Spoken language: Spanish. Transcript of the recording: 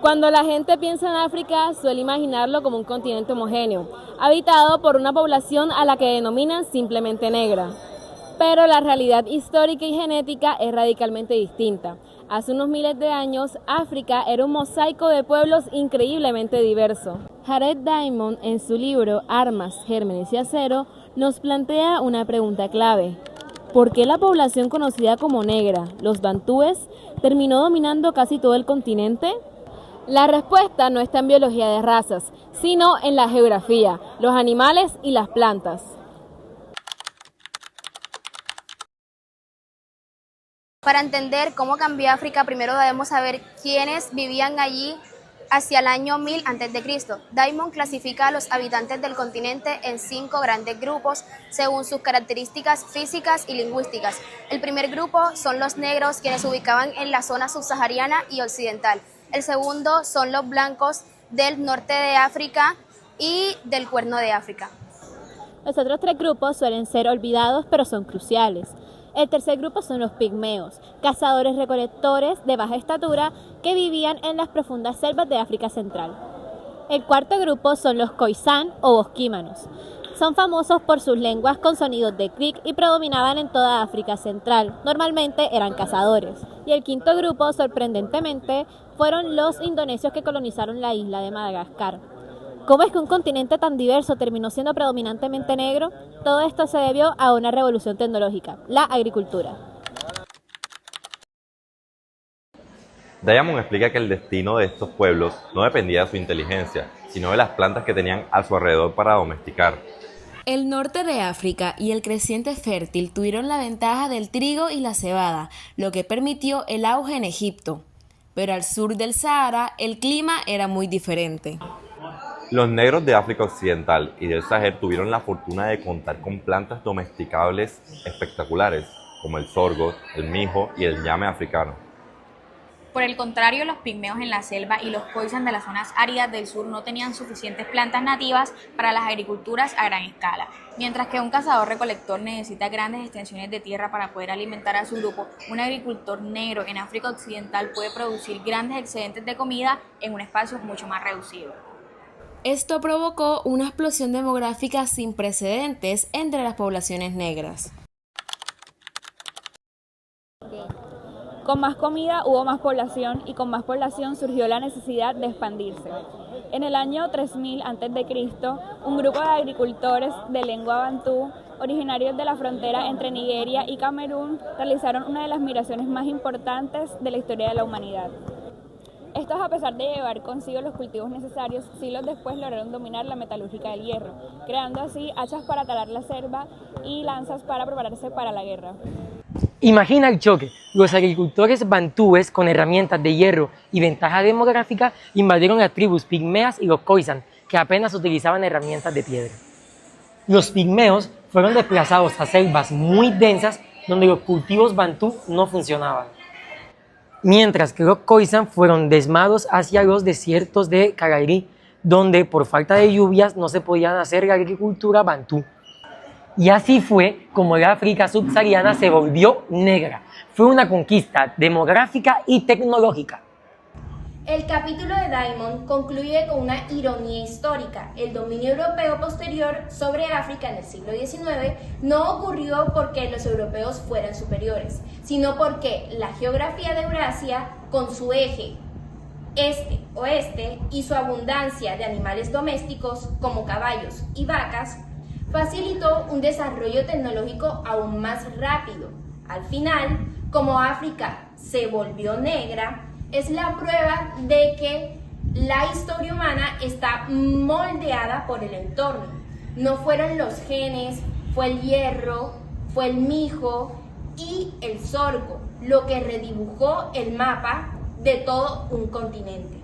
Cuando la gente piensa en África, suele imaginarlo como un continente homogéneo, habitado por una población a la que denominan simplemente negra. Pero la realidad histórica y genética es radicalmente distinta. Hace unos miles de años, África era un mosaico de pueblos increíblemente diverso. Jared Diamond, en su libro Armas, Gérmenes y Acero, nos plantea una pregunta clave. ¿Por qué la población conocida como negra, los bantúes, terminó dominando casi todo el continente? La respuesta no está en biología de razas, sino en la geografía, los animales y las plantas. Para entender cómo cambió África, primero debemos saber quiénes vivían allí hacia el año 1000 a.C. Diamond clasifica a los habitantes del continente en 5 grandes grupos según sus características físicas y lingüísticas. El primer grupo son los negros, quienes se ubicaban en la zona subsahariana y occidental. El segundo son los blancos del norte de África y del Cuerno de África. Los otros 3 grupos suelen ser olvidados, pero son cruciales. El tercer grupo son los pigmeos, cazadores-recolectores de baja estatura que vivían en las profundas selvas de África Central. El cuarto grupo son los khoisan o bosquímanos. Son famosos por sus lenguas con sonidos de clic y predominaban en toda África Central. Normalmente eran cazadores. Y el quinto grupo, sorprendentemente, fueron los indonesios que colonizaron la isla de Madagascar. ¿Cómo es que un continente tan diverso terminó siendo predominantemente negro? Todo esto se debió a una revolución tecnológica, la agricultura. Diamond explica que el destino de estos pueblos no dependía de su inteligencia, sino de las plantas que tenían a su alrededor para domesticar. El norte de África y el creciente fértil tuvieron la ventaja del trigo y la cebada, lo que permitió el auge en Egipto. Pero al sur del Sahara el clima era muy diferente. Los negros de África Occidental y del Sahel tuvieron la fortuna de contar con plantas domesticables espectaculares, como el sorgo, el mijo y el ñame africano. Por el contrario, los pigmeos en la selva y los khoisan de las zonas áridas del sur no tenían suficientes plantas nativas para las agriculturas a gran escala. Mientras que un cazador-recolector necesita grandes extensiones de tierra para poder alimentar a su grupo, un agricultor negro en África Occidental puede producir grandes excedentes de comida en un espacio mucho más reducido. Esto provocó una explosión demográfica sin precedentes entre las poblaciones negras. Con más comida hubo más población y con más población surgió la necesidad de expandirse. En el año 3000 a.C., un grupo de agricultores de lengua bantú, originarios de la frontera entre Nigeria y Camerún, realizaron una de las migraciones más importantes de la historia de la humanidad. Estos, a pesar de llevar consigo los cultivos necesarios, siglos después lograron dominar la metalúrgica del hierro, creando así hachas para talar la selva y lanzas para prepararse para la guerra. Imagina el choque. Los agricultores bantúes con herramientas de hierro y ventaja demográfica invadieron las tribus pigmeas y los khoisan, que apenas utilizaban herramientas de piedra. Los pigmeos fueron desplazados a selvas muy densas donde los cultivos bantú no funcionaban, mientras que los khoisan fueron desmados hacia los desiertos de Karairi, donde por falta de lluvias no se podía hacer la agricultura bantú. Y así fue como la África subsahariana se volvió negra. Fue una conquista demográfica y tecnológica. El capítulo de Diamond concluye con una ironía histórica. El dominio europeo posterior sobre África en el siglo XIX no ocurrió porque los europeos fueran superiores, sino porque la geografía de Eurasia, con su eje este-oeste y su abundancia de animales domésticos como caballos y vacas, facilitó un desarrollo tecnológico aún más rápido. Al final, como África se volvió negra, es la prueba de que la historia humana está moldeada por el entorno. No fueron los genes, fue el hierro, fue el mijo y el sorgo lo que redibujó el mapa de todo un continente.